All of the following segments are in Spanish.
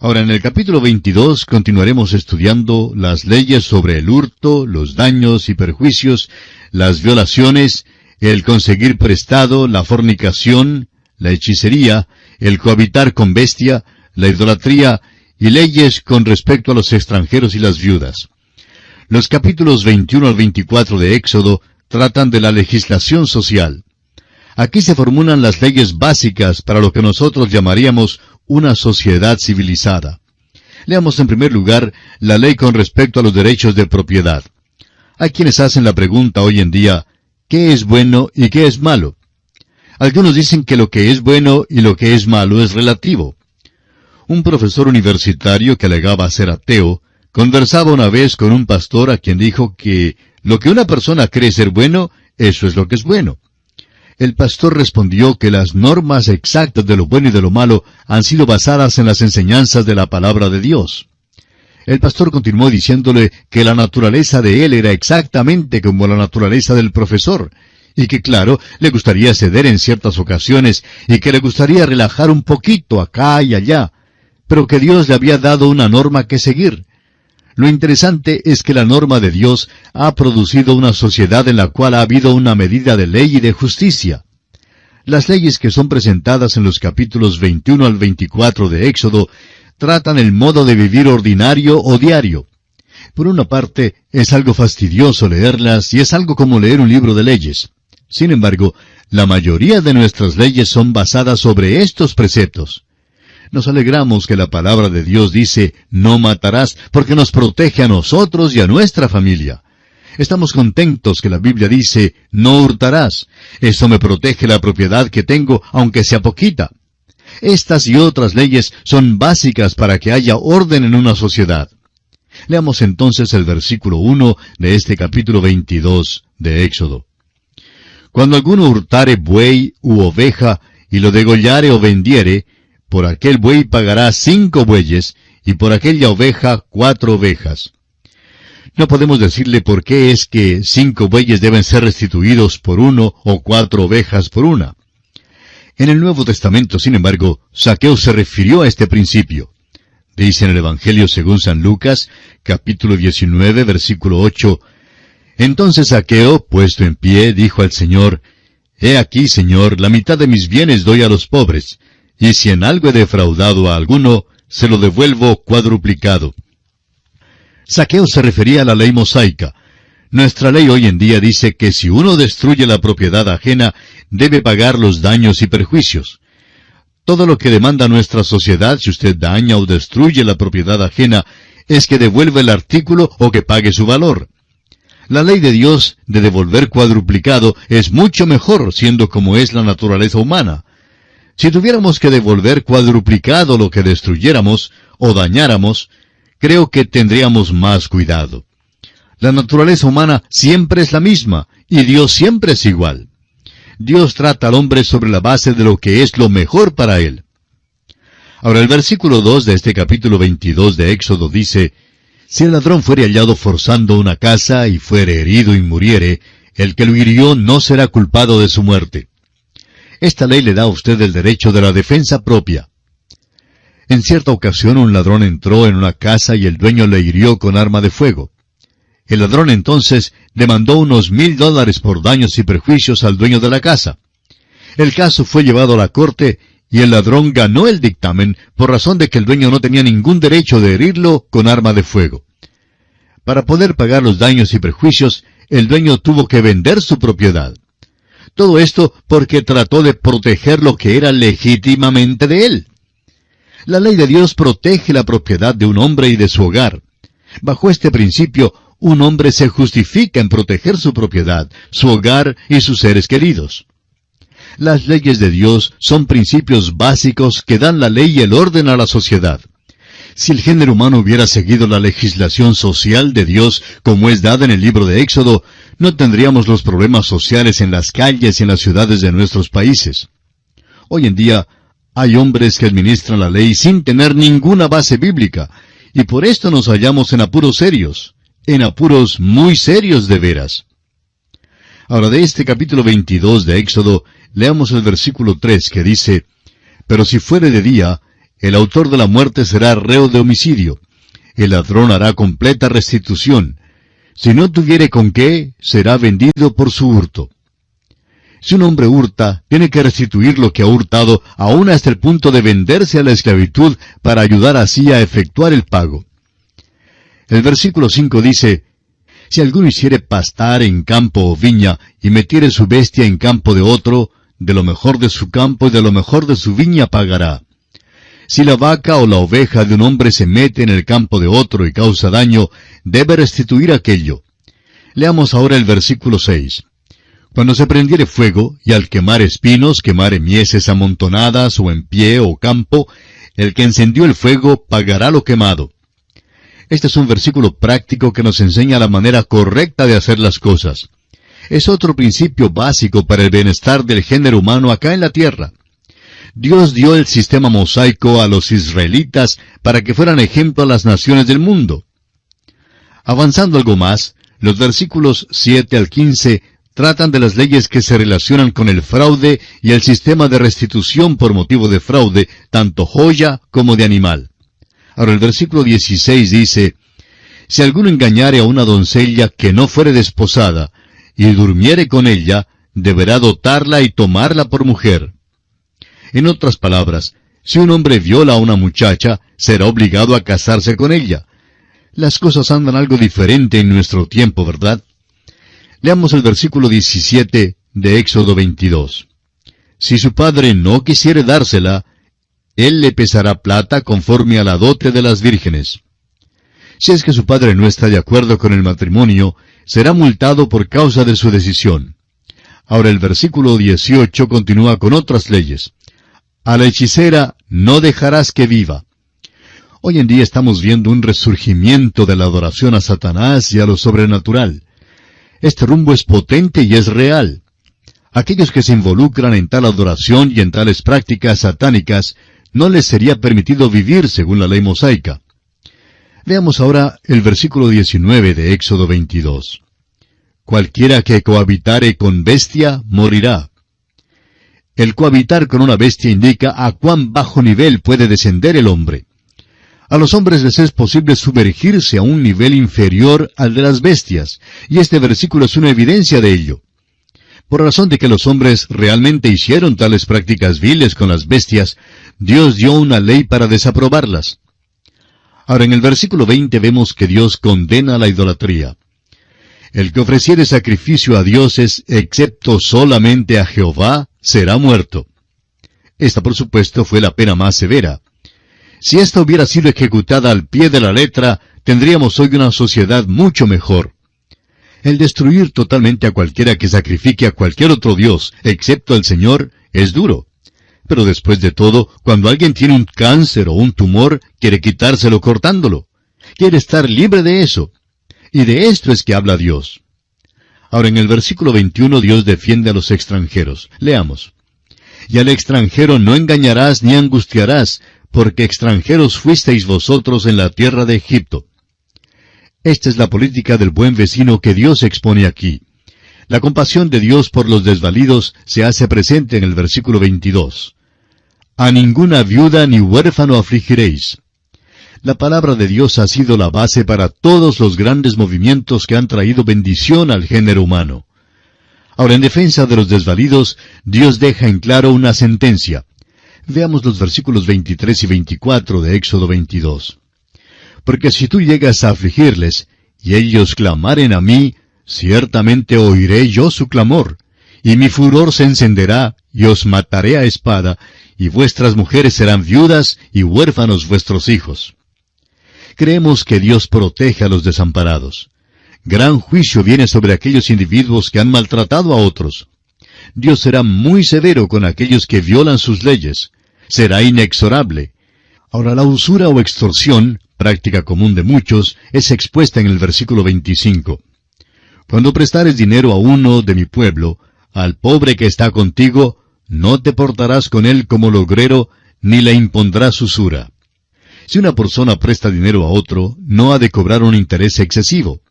Ahora, en el capítulo 22 continuaremos estudiando las leyes sobre el hurto, los daños y perjuicios, las violaciones, el conseguir prestado, la fornicación, la hechicería, el cohabitar con bestia, la idolatría y leyes con respecto a los extranjeros y las viudas. Los capítulos 21 al 24 de Éxodo tratan de la legislación social. Aquí se formulan las leyes básicas para lo que nosotros llamaríamos una sociedad civilizada. Leamos en primer lugar la ley con respecto a los derechos de propiedad. Hay quienes hacen la pregunta hoy en día, ¿qué es bueno y qué es malo? Algunos dicen que lo que es bueno y lo que es malo es relativo. Un profesor universitario que alegaba ser ateo, conversaba una vez con un pastor a quien dijo que lo que una persona cree ser bueno, eso es lo que es bueno. El pastor respondió que las normas exactas de lo bueno y de lo malo han sido basadas en las enseñanzas de la palabra de Dios. El pastor continuó diciéndole que la naturaleza de él era exactamente como la naturaleza del profesor, y que claro, le gustaría ceder en ciertas ocasiones, y que le gustaría relajar un poquito acá y allá, pero que Dios le había dado una norma que seguir. Lo interesante es que la norma de Dios ha producido una sociedad en la cual ha habido una medida de ley y de justicia. Las leyes que son presentadas en los capítulos 21 al 24 de Éxodo tratan el modo de vivir ordinario o diario. Por una parte, es algo fastidioso leerlas y es algo como leer un libro de leyes. Sin embargo, la mayoría de nuestras leyes son basadas sobre estos preceptos. Nos alegramos que la palabra de Dios dice, no matarás, porque nos protege a nosotros y a nuestra familia. Estamos contentos que la Biblia dice, no hurtarás. Esto me protege la propiedad que tengo, aunque sea poquita. Estas y otras leyes son básicas para que haya orden en una sociedad. Leamos entonces el versículo 1 de este capítulo 22 de Éxodo. Cuando alguno hurtare buey u oveja, y lo degollare o vendiere, por aquel buey pagará 5 bueyes, y por aquella oveja 4 ovejas. No podemos decirle por qué es que 5 bueyes deben ser restituidos por 1 o 4 ovejas por una. En el Nuevo Testamento, sin embargo, Zaqueo se refirió a este principio. Dice en el Evangelio según San Lucas, capítulo 19, versículo 8, Entonces Zaqueo, puesto en pie, dijo al Señor, He aquí, Señor, la mitad de mis bienes doy a los pobres, y si en algo he defraudado a alguno, se lo devuelvo cuadruplicado. Zaqueo se refería a la ley mosaica. Nuestra ley hoy en día dice que si uno destruye la propiedad ajena, debe pagar los daños y perjuicios. Todo lo que demanda nuestra sociedad, si usted daña o destruye la propiedad ajena, es que devuelva el artículo o que pague su valor. La ley de Dios de devolver cuadruplicado es mucho mejor, siendo como es la naturaleza humana. Si tuviéramos que devolver cuadruplicado lo que destruyéramos o dañáramos, creo que tendríamos más cuidado. La naturaleza humana siempre es la misma, y Dios siempre es igual. Dios trata al hombre sobre la base de lo que es lo mejor para él. Ahora el versículo 2 de este capítulo 22 de Éxodo dice, Si el ladrón fuere hallado forzando una casa y fuere herido y muriere, el que lo hirió no será culpado de su muerte. Esta ley le da a usted el derecho de la defensa propia. En cierta ocasión un ladrón entró en una casa y el dueño le hirió con arma de fuego. El ladrón entonces demandó unos $1,000 por daños y perjuicios al dueño de la casa. El caso fue llevado a la corte y el ladrón ganó el dictamen por razón de que el dueño no tenía ningún derecho de herirlo con arma de fuego. Para poder pagar los daños y perjuicios, el dueño tuvo que vender su propiedad. Todo esto porque trató de proteger lo que era legítimamente de él. La ley de Dios protege la propiedad de un hombre y de su hogar. Bajo este principio, un hombre se justifica en proteger su propiedad, su hogar y sus seres queridos. Las leyes de Dios son principios básicos que dan la ley y el orden a la sociedad. Si el género humano hubiera seguido la legislación social de Dios como es dada en el libro de Éxodo, no tendríamos los problemas sociales en las calles y en las ciudades de nuestros países. Hoy en día, hay hombres que administran la ley sin tener ninguna base bíblica, y por esto nos hallamos en apuros serios, en apuros muy serios de veras. Ahora, de este capítulo 22 de Éxodo, leamos el versículo 3 que dice, Pero si fuere de día, El autor de la muerte será reo de homicidio. El ladrón hará completa restitución. Si no tuviere con qué, será vendido por su hurto. Si un hombre hurta, tiene que restituir lo que ha hurtado, aún hasta el punto de venderse a la esclavitud para ayudar así a efectuar el pago. El versículo 5 dice, si alguno hiciere pastar en campo o viña, y metiere su bestia en campo de otro, de lo mejor de su campo y de lo mejor de su viña pagará. Si la vaca o la oveja de un hombre se mete en el campo de otro y causa daño, debe restituir aquello. Leamos ahora el versículo 6. Cuando se prendiere fuego, y al quemar espinos, quemare mieses amontonadas, o en pie o campo, el que encendió el fuego pagará lo quemado. Este es un versículo práctico que nos enseña la manera correcta de hacer las cosas. Es otro principio básico para el bienestar del género humano acá en la tierra. Dios dio el sistema mosaico a los israelitas para que fueran ejemplo a las naciones del mundo. Avanzando algo más, los versículos 7 al 15 tratan de las leyes que se relacionan con el fraude y el sistema de restitución por motivo de fraude, tanto joya como de animal. Ahora el versículo 16 dice, si alguno engañare a una doncella que no fuere desposada, y durmiere con ella, deberá dotarla y tomarla por mujer. En otras palabras, si un hombre viola a una muchacha, será obligado a casarse con ella. Las cosas andan algo diferente en nuestro tiempo, ¿verdad? Leamos el versículo 17 de Éxodo 22. Si su padre no quisiere dársela, él le pesará plata conforme a la dote de las vírgenes. Si es que su padre no está de acuerdo con el matrimonio, será multado por causa de su decisión. Ahora el versículo 18 continúa con otras leyes. A la hechicera no dejarás que viva. Hoy en día estamos viendo un resurgimiento de la adoración a Satanás y a lo sobrenatural. Este rumbo es potente y es real. Aquellos que se involucran en tal adoración y en tales prácticas satánicas, no les sería permitido vivir según la ley mosaica. Veamos ahora el versículo 19 de Éxodo 22. Cualquiera que cohabitare con bestia, morirá. El cohabitar con una bestia indica a cuán bajo nivel puede descender el hombre. A los hombres les es posible sumergirse a un nivel inferior al de las bestias, y este versículo es una evidencia de ello. Por razón de que los hombres realmente hicieron tales prácticas viles con las bestias, Dios dio una ley para desaprobarlas. Ahora en el versículo 20 vemos que Dios condena la idolatría. El que ofreciere sacrificio a dioses, excepto solamente a Jehová, será muerto. Esta, por supuesto, fue la pena más severa. Si esta hubiera sido ejecutada al pie de la letra, tendríamos hoy una sociedad mucho mejor. El destruir totalmente a cualquiera que sacrifique a cualquier otro dios, excepto al Señor, es duro. Pero después de todo, cuando alguien tiene un cáncer o un tumor, quiere quitárselo cortándolo. Quiere estar libre de eso. Y de esto es que habla Dios. Ahora en el versículo 21 Dios defiende a los extranjeros. Leamos. Y al extranjero no engañarás ni angustiarás, porque extranjeros fuisteis vosotros en la tierra de Egipto. Esta es la política del buen vecino que Dios expone aquí. La compasión de Dios por los desvalidos se hace presente en el versículo 22. A ninguna viuda ni huérfano afligiréis. La palabra de Dios ha sido la base para todos los grandes movimientos que han traído bendición al género humano. Ahora, en defensa de los desvalidos, Dios deja en claro una sentencia. Veamos los versículos 23 y 24 de Éxodo 22. Porque si tú llegas a afligirles, y ellos clamaren a mí, ciertamente oiré yo su clamor, y mi furor se encenderá, y os mataré a espada, y vuestras mujeres serán viudas, y huérfanos vuestros hijos. Creemos que Dios protege a los desamparados. Gran juicio viene sobre aquellos individuos que han maltratado a otros. Dios será muy severo con aquellos que violan sus leyes. Será inexorable. Ahora, la usura o extorsión, práctica común de muchos, es expuesta en el versículo 25. Cuando prestares dinero a uno de mi pueblo, al pobre que está contigo, no te portarás con él como logrero, ni le impondrás usura. Si una persona presta dinero a otro, no ha de cobrar un interés excesivo.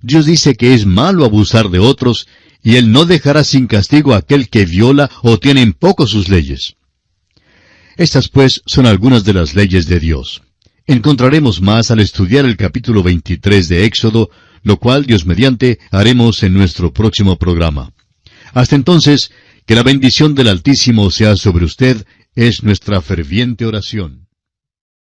Dios dice que es malo abusar de otros, y Él no dejará sin castigo a aquel que viola o tiene en poco sus leyes. Estas pues son algunas de las leyes de Dios. Encontraremos más al estudiar el capítulo 23 de Éxodo, lo cual, Dios mediante, haremos en nuestro próximo programa. Hasta entonces, que la bendición del Altísimo sea sobre usted, es nuestra ferviente oración.